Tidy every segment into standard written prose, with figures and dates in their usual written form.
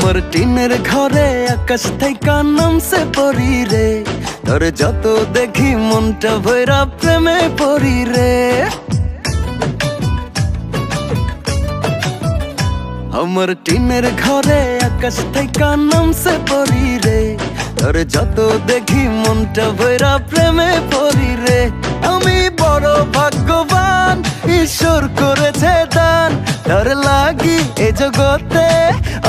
আমার টিনের ঘরে আকাশ থেকে নামছে পরি রে, তোর যত দেখি মনটা ভৈরা প্রেমে পড়ি রে। আমার টিনের ঘরে আকাশ থেকে নামছে পরি রে, তোর যত দেখি মনটা ভৈরা প্রেমে পড়ি রে। আমি বড় ভাগ্যবান, ঈশ্বর করেছে দান, তার লাগি এ জগতে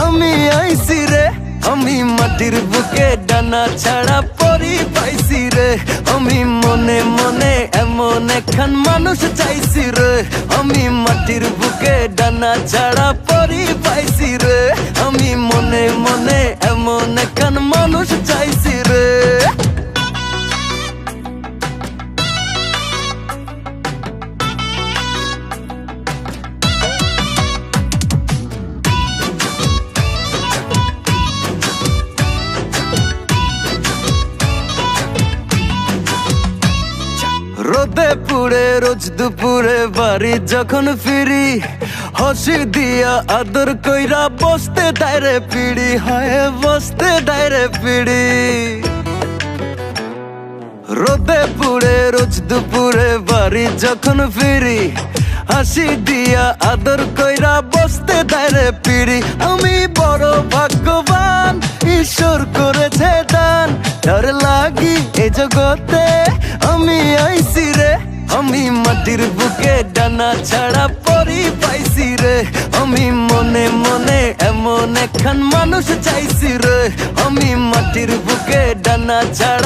আমি আইছি রে। আমি মাটির বুকে ডানা ছাড়া পরি পাইছি রে, আমি মনে মনে এমন একখান মানুষ চাইছি রে। আমি মাটির বুকে ডানা ছাড়া পরি পাইছি রে, আমি মনে মনে এমন একখান মানুষ চাইছি রে। রোদে পুড়ে রোজ দুপুরে বাড়ি যখন ফিরি, হাসি দিয়া আদর কইরা বসতে দায়রে পিড়ি, হয় বসতে দায়রে পিড়ি। রোদে পুড়ে রোজ দুপুরে বাড়ি যখন ফিরি, হাসি দিয়া আদর কইরা বসতে দায়রে পিড়ি। আমি বড় ভাগ্যবান, ঈশ্বর করেছে দান, তার লাগি এ জগতে আমি আইছি রে। আমি মাটির বুকে ডানা ছাড়া পরি পাইছি রে, আমি মনে মনে এমন একখান মানুষ চাইছি রে। আমি মাটির বুকে ডানা ছাড়া